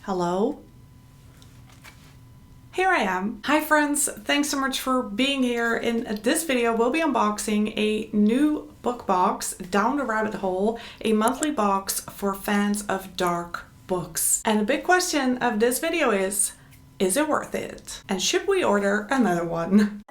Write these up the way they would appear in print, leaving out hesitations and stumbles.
Hello? Here I am. Hi friends, thanks so much for being here. In this video, we'll be unboxing a new book box, Down the Rabbit Hole, a monthly box for fans of dark books. And the big question of this video is it worth it? And should we order another one?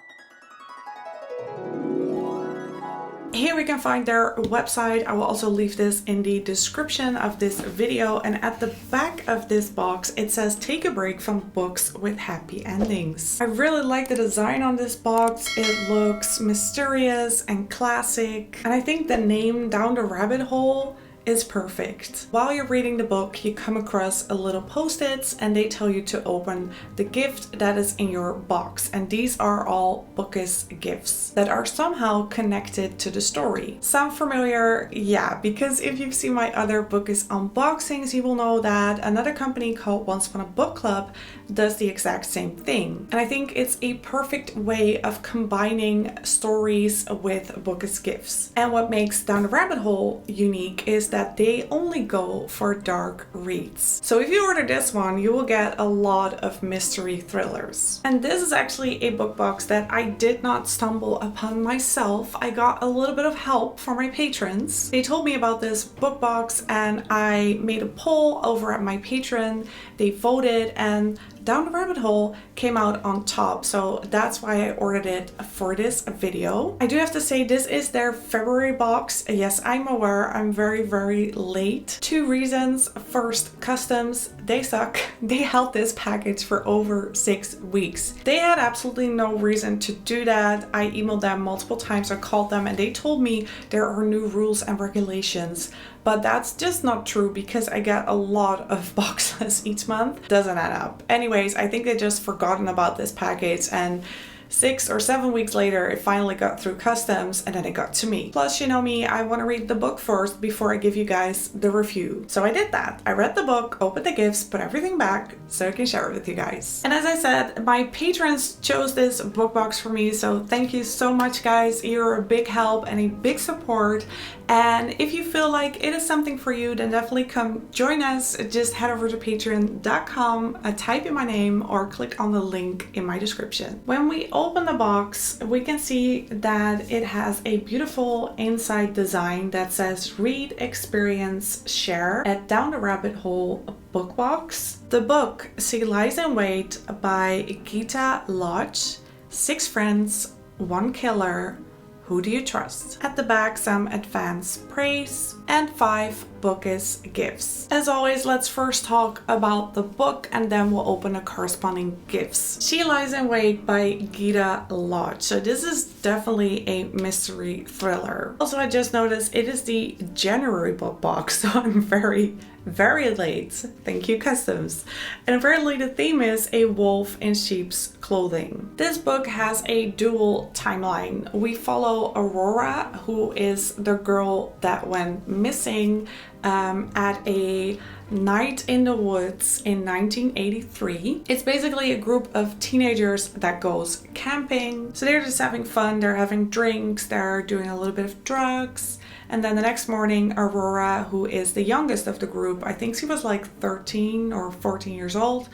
Here we can find their website. I will also leave this in the description of this video, and at the back of this box it says take a break from books with happy endings. I really like the design on this box. It looks mysterious and classic, and I think the name Down the Rabbit Hole is perfect. While you're reading the book, you come across a little post-its and they tell you to open the gift that is in your box. And these are all Bookish Gifts that are somehow connected to the story. Sound familiar? Yeah, because if you've seen my other Bookish unboxings, you will know that another company called Once Upon a Book Club does the exact same thing. And I think it's a perfect way of combining stories with Bookish Gifts. And what makes Down the Rabbit Hole unique is that they only go for dark reads. So if you order this one, you will get a lot of mystery thrillers. And this is actually a book box that I did not stumble upon myself. I got a little bit of help from my patrons. They told me about this book box and I made a poll over at my Patreon. They voted and Down the Rabbit Hole came out on top, so that's why I ordered it for this video. I do have to say this is their February box. Yes, I'm aware I'm very late. Two reasons. First, customs, they suck. They held this package for over 6 weeks. They had absolutely no reason to do that. I emailed them multiple times, I called them, and they told me there are new rules and regulations. But that's just not true because I get a lot of boxes each month. Doesn't add up. Anyways, I think they just forgotten about this package, and 6 or 7 weeks later, it finally got through customs and then it got to me. Plus, you know me, I want to read the book first before I give you guys the review. So I did that. I read the book, opened the gifts, put everything back so I can share it with you guys. And as I said, my patrons chose this book box for me. So thank you so much, guys. You're a big help and a big support. And if you feel like it is something for you, then definitely come join us. Just head over to patreon.com, type in my name or click on the link in my description. When we open the box, we can see that it has a beautiful inside design that says read, experience, share at Down the Rabbit Hole book box. The book She Lies in Wait by Gita Lodge, 6 friends, 1 killer. Who do you trust? At the back, some advance praise and 5 Bookish Gifts. As always, let's first talk about the book and then we'll open the corresponding gifts. She Lies in Wait by Gita Lodge. So this is definitely a mystery thriller. Also, I just noticed it is the January book box, so I'm very late. Thank you, customs. And apparently the theme is a wolf in sheep's clothing. This book has a dual timeline. We follow Aurora, who is the girl that went missing at a night in the woods in 1983. It's basically a group of teenagers that goes camping. So they're just having fun, they're having drinks, they're doing a little bit of drugs. And then the next morning, Aurora, who is the youngest of the group, I think she was like 13 or 14 years old,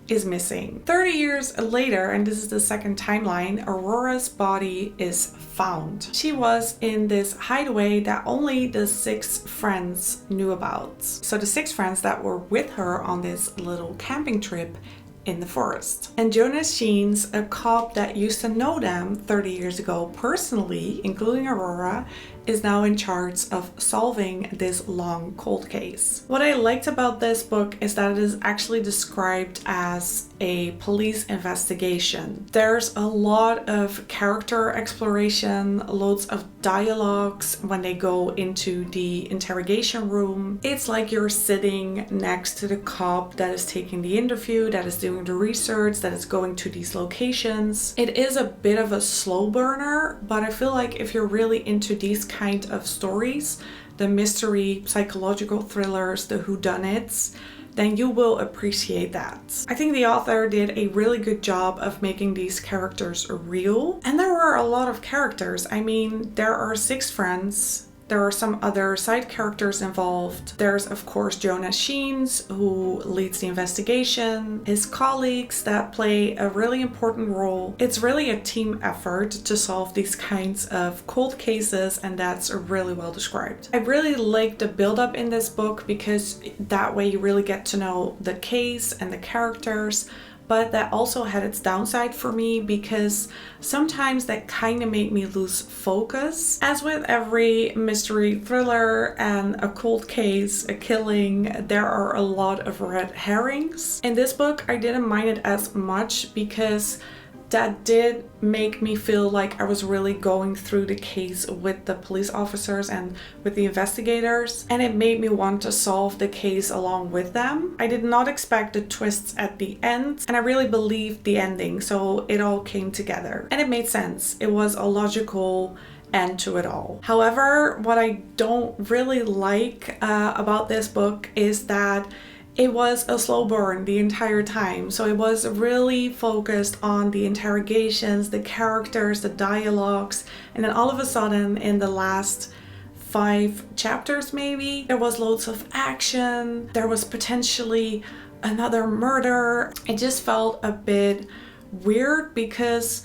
is missing. 30 years later, and this is the second timeline, Aurora's body is found. She was in this hideaway that only the 6 friends knew about. So the 6 friends that were with her on this little camping trip in the forest. And Jonas Sheens, a cop that used to know them 30 years ago personally, including Aurora, is now in charge of solving this long cold case. What I liked about this book is that it is actually described as a police investigation. There's a lot of character exploration, loads of dialogues when they go into the interrogation room. It's like you're sitting next to the cop that is taking the interview, that is doing the research, that is going to these locations. It is a bit of a slow burner, but I feel like if you're really into these kind of stories, the mystery, psychological thrillers, the whodunits, then you will appreciate that. I think the author did a really good job of making these characters real. And there were a lot of characters. I mean, there are 6 friends, There are some other side characters involved. There's of course Jonah Sheens, who leads the investigation, his colleagues that play a really important role. It's really a team effort to solve these kinds of cold cases, and that's really well described. I really like the build-up in this book because that way you really get to know the case and the characters. But that also had its downside for me because sometimes that kind of made me lose focus. As with every mystery thriller and a cold case, a killing, there are a lot of red herrings. In this book, I didn't mind it as much because that did make me feel like I was really going through the case with the police officers and with the investigators, and it made me want to solve the case along with them. I did not expect the twists at the end, and I really believed the ending, so it all came together. And it made sense. It was a logical end to it all. However, what I don't really like about this book is that it was a slow burn the entire time. So it was really focused on the interrogations, the characters, the dialogues, and then all of a sudden in the last 5 chapters maybe, there was loads of action. There was potentially another murder. It just felt a bit weird because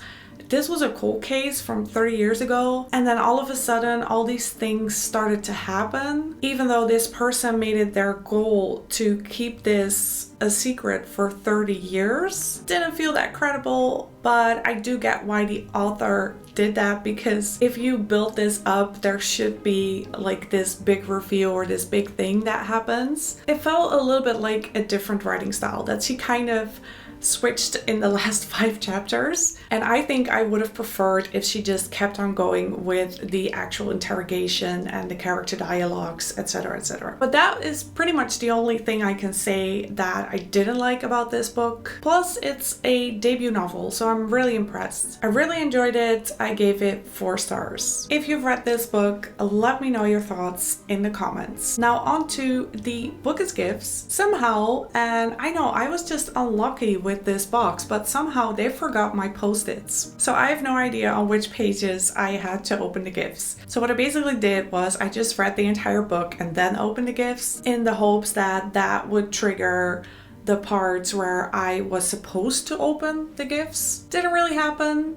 this was a cold case from 30 years ago, and then all of a sudden all these things started to happen, even though this person made it their goal to keep this a secret for 30 years. Didn't feel that credible, but I do get why the author did that, because if you build this up, there should be like this big reveal or this big thing that happens. It felt a little bit like a different writing style that she kind of switched in the last 5 chapters, and I think I would have preferred if she just kept on going with the actual interrogation and the character dialogues, etc., etc. But that is pretty much the only thing I can say that I didn't like about this book. Plus, it's a debut novel, so I'm really impressed. I really enjoyed it. I gave it 4 stars. If you've read this book, let me know your thoughts in the comments. Now on to the Bookish Gifts. Somehow, and I know I was just unlucky with this box, but somehow they forgot my post-its. So I have no idea on which pages I had to open the gifts. So what I basically did was I just read the entire book and then opened the gifts in the hopes that that would trigger the parts where I was supposed to open the gifts. Didn't really happen.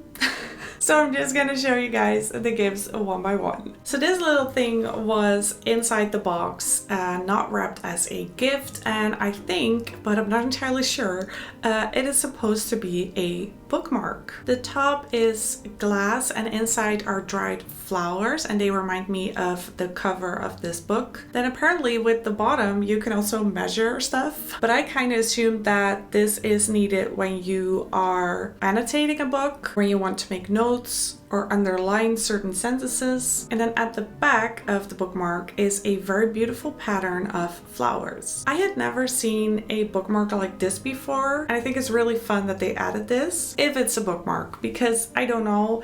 So I'm just gonna show you guys the gifts one by one. So this little thing was inside the box, not wrapped as a gift, and I think, but I'm not entirely sure, it is supposed to be a bookmark. The top is glass and inside are dried flowers, and they remind me of the cover of this book. Then apparently with the bottom you can also measure stuff, but I kind of assumed that this is needed when you are annotating a book, when you want to make notes or underline certain sentences. And then at the back of the bookmark is a very beautiful pattern of flowers. I had never seen a bookmark like this before, and I think it's really fun that they added this, if it's a bookmark, because I don't know,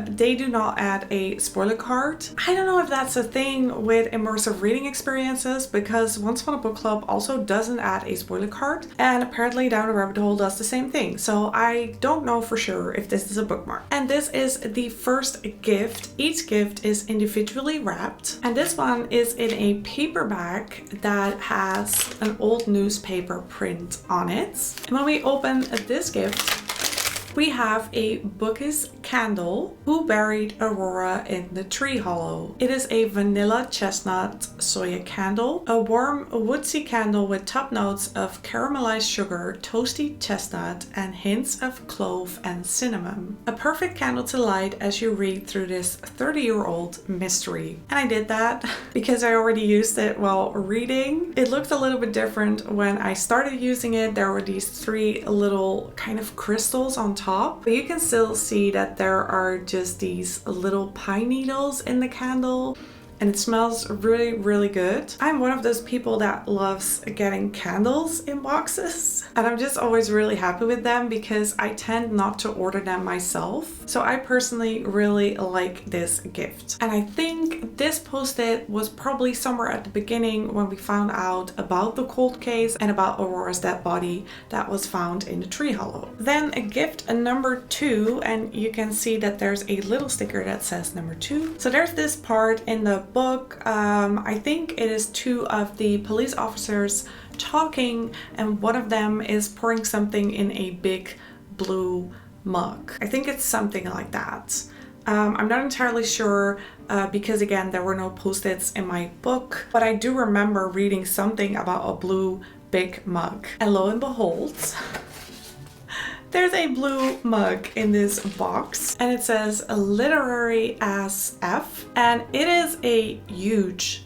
they do not add a spoiler card. I don't know if that's a thing with immersive reading experiences, because Once Upon a Book Club also doesn't add a spoiler card, and apparently Down the Rabbit Hole does the same thing. So I don't know for sure if this is a bookmark. And this is the first gift. Each gift is individually wrapped, and this one is in a paperback that has an old newspaper print on it. And when we open this gift, we have a Bookish candle, Who Buried Aurora in the Tree Hollow. It is a vanilla chestnut soya candle, a warm woodsy candle with top notes of caramelized sugar, toasty chestnut, and hints of clove and cinnamon. A perfect candle to light as you read through this 30-year-old mystery. And I did that because I already used it while reading. It looked a little bit different when I started using it. There were these 3 little kind of crystals on top, but you can still see that there are just these little pine needles in the candle, and it smells really, really good. I'm one of those people that loves getting candles in boxes, and I'm just always really happy with them because I tend not to order them myself. So I personally really like this gift. And I think this post-it was probably somewhere at the beginning when we found out about the cold case and about Aurora's dead body that was found in the tree hollow. Then a gift number 2, and you can see that there's a little sticker that says number 2. So there's this part in the book. I think it is two of the police officers talking, and one of them is pouring something in a big blue mug. I think it's something like that. I'm not entirely sure because again, there were no post-its in my book, but I do remember reading something about a blue big mug. And lo and behold, there's a blue mug in this box, and it says literary as F, and it is a huge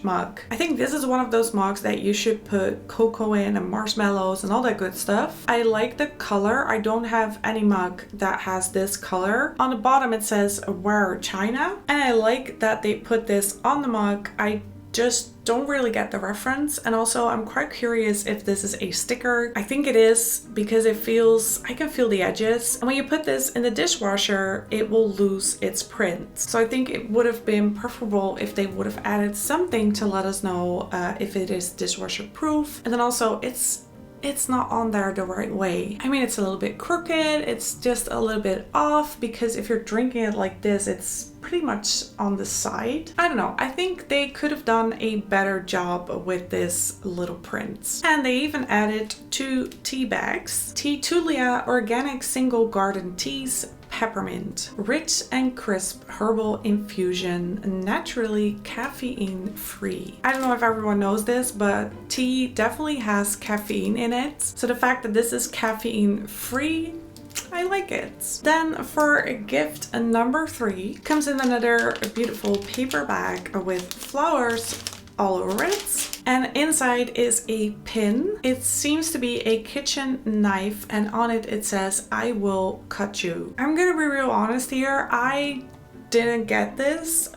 mug. I think this is one of those mugs that you should put cocoa in and marshmallows and all that good stuff. I like the color. I don't have any mug that has this color. On the bottom it says Where China, and I like that they put this on the mug. I just don't really get the reference, and also I'm quite curious if this is a sticker. I think it is, because it feels, I can feel the edges, and when you put this in the dishwasher it will lose its print. So I think it would have been preferable if they would have added something to let us know if it is dishwasher proof. And then also it's not on there the right way. I mean, it's a little bit crooked, it's just a little bit off, because if you're drinking it like this, it's pretty much on the side. I don't know, I think they could have done a better job with this little print. And they even added 2 tea bags. Tea Tulia Organic Single Garden Teas, Peppermint, rich and crisp herbal infusion, naturally caffeine free. I don't know if everyone knows this, but tea definitely has caffeine in it. So the fact that this is caffeine free, I like it. Then for gift number 3 comes in another beautiful paper bag with flowers all over it. And inside is a pin. It seems to be a kitchen knife, and on it it says, I will cut you. I'm gonna be real honest here. I didn't get this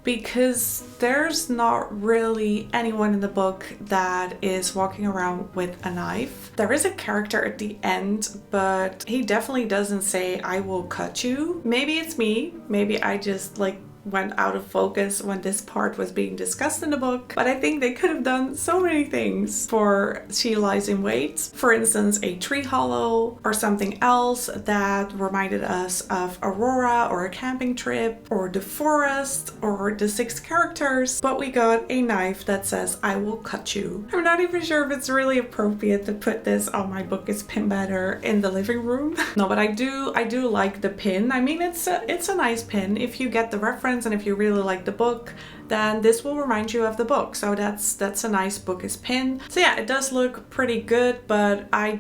because there's not really anyone in the book that is walking around with a knife. There is a character at the end, but he definitely doesn't say, I will cut you. Maybe it's me. Maybe I just went out of focus when this part was being discussed in the book, but I think they could have done so many things for She Lies in Wait. For instance, a tree hollow or something else that reminded us of Aurora or a camping trip or the forest or the 6 characters, but we got a knife that says, I will cut you. I'm not even sure if it's really appropriate to put this on my Book is Pin Banner in the living room. No, but I do like the pin. I mean, it's a nice pin. If you get the reference and if you really like the book, then this will remind you of the book. So that's a nice Book is pin. So yeah, it does look pretty good, but I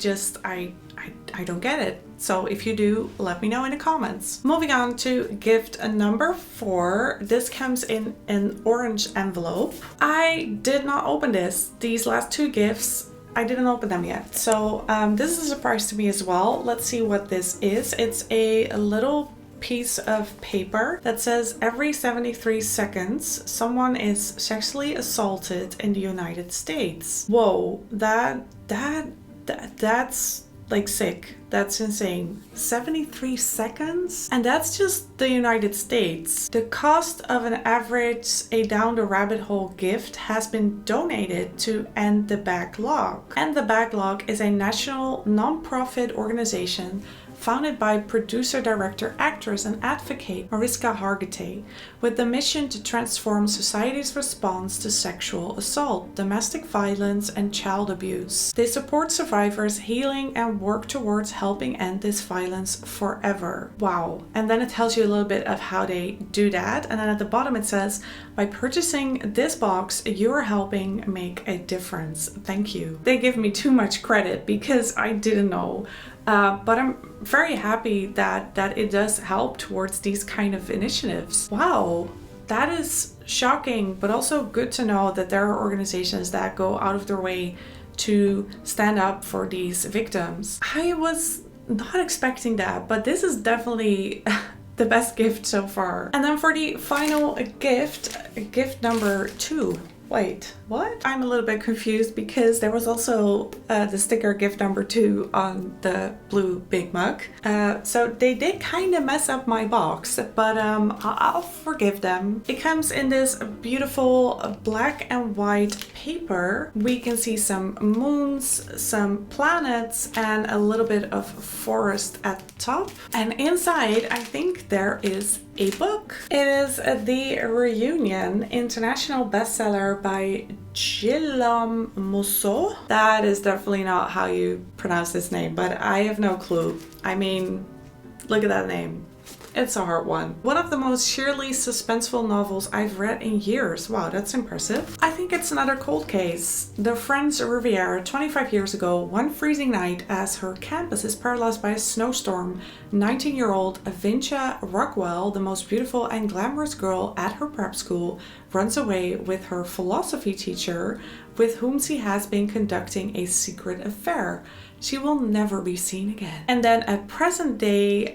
don't get it. So if you do, let me know in the comments. Moving on to gift number 4. This comes in an orange envelope. I did not open this. These last 2 gifts, I didn't open them yet. So this is a surprise to me as well. Let's see what this is. It's a little piece of paper that says every 73 seconds someone is sexually assaulted in the United States. Whoa, that's like sick. That's insane. 73 seconds? And that's just the United States. The cost of an average A Down the Rabbit Hole gift has been donated to End the Backlog. End the Backlog is a national non-profit organization founded by producer, director, actress, and advocate Mariska Hargitay, with the mission to transform society's response to sexual assault, domestic violence, and child abuse. They support survivors healing and work towards helping end this violence forever. Wow. And then it tells you a little bit of how they do that. And then at the bottom it says, by purchasing this box, you are helping make a difference. Thank you. They give me too much credit because I didn't know. But I'm very happy that it does help towards these kind of initiatives. Wow, that is shocking, but also good to know that there are organizations that go out of their way to stand up for these victims. I was not expecting that, but this is definitely the best gift so far. And then for the final gift number 2. Wait, what? I'm a little bit confused because there was also the sticker gift number 2 on the blue big mug. So they did kind of mess up my box, but I'll forgive them. It comes in this beautiful black and white paper. We can see some moons, some planets, and a little bit of forest at the top. And inside, I think there is a book. It is The Reunion, international bestseller by Guillaume Musso. That is definitely not how you pronounce this name, but I have no clue. I mean, look at that name. It's a hard one. One of the most sheerly suspenseful novels I've read in years. Wow, that's impressive. I think it's another cold case. The French Riviera, 25 years ago, one freezing night as her campus is paralyzed by a snowstorm, 19-year-old Avintia Rockwell, the most beautiful and glamorous girl at her prep school, runs away with her philosophy teacher, with whom she has been conducting a secret affair. She will never be seen again. And then at present day,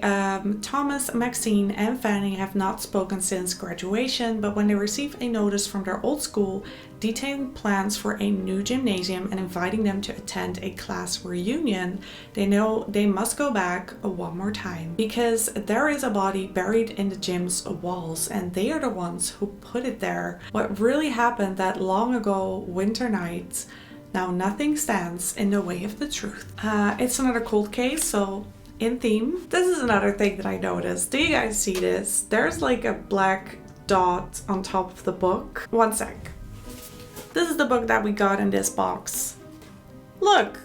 Thomas, Maxine, and Fanny have not spoken since graduation, but when they receive a notice from their old school detailing plans for a new gymnasium and inviting them to attend a class reunion, they know they must go back one more time because there is a body buried in the gym's walls and they are the ones who put it there. What really happened that long ago winter night, now nothing stands in the way of the truth. It's another cold case, so in theme. This is another thing that I noticed. Do you guys see this? There's like a black dot on top of the book. One sec. This is the book that we got in this box. Look!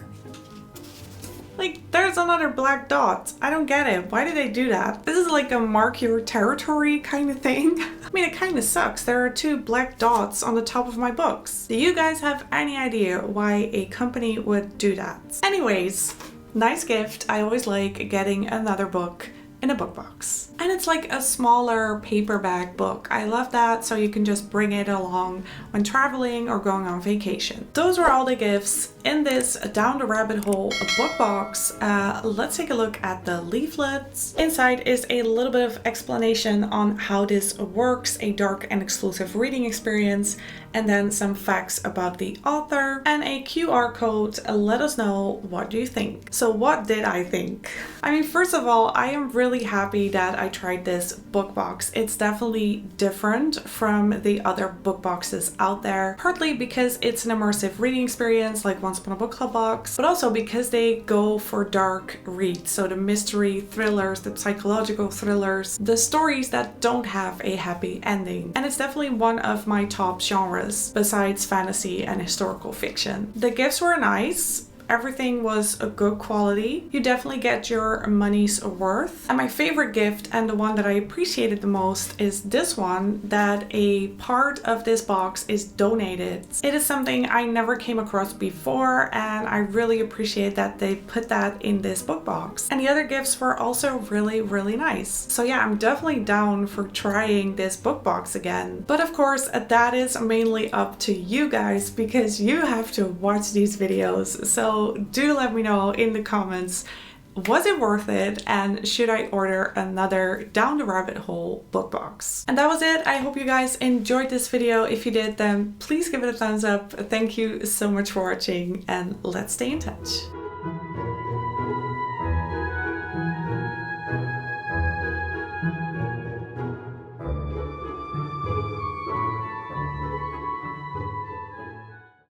Like, there's another black dot. I don't get it. Why did they do that? This is like a mark your territory kind of thing. I mean, it kind of sucks. There are 2 black dots on the top of my books. Do you guys have any idea why a company would do that? Anyways, nice gift. I always like getting another book in a book box. And it's like a smaller paperback book. I love that, so you can just bring it along when traveling or going on vacation. Those were all the gifts in this Down the Rabbit Hole book box. Let's take a look at the leaflets. Inside is a little bit of explanation on how this works, a dark and exclusive reading experience, and then some facts about the author and a QR code. Let us know, what do you think? So what did I think? I mean, first of all, I am really happy that I tried this book box. It's definitely different from the other book boxes out there, partly because it's an immersive reading experience like Once Upon a Book Club box, but also because they go for dark reads. So the mystery thrillers, the psychological thrillers, the stories that don't have a happy ending. And it's definitely one of my top genres besides fantasy and historical fiction. The gifts were nice. Everything was a good quality. You definitely get your money's worth. And my favorite gift, and the one that I appreciated the most, is this one, that a part of this box is donated. It is something I never came across before, and I really appreciate that they put that in this book box. And the other gifts were also really, really nice. So yeah, I'm definitely down for trying this book box again. But of course, that is mainly up to you guys because you have to watch these videos. So do let me know in the comments, was it worth it, and should I order another Down the Rabbit Hole book box? And that was it. I hope you guys enjoyed this video. If you did, then please give it a thumbs up. Thank you so much for watching, and let's stay in touch.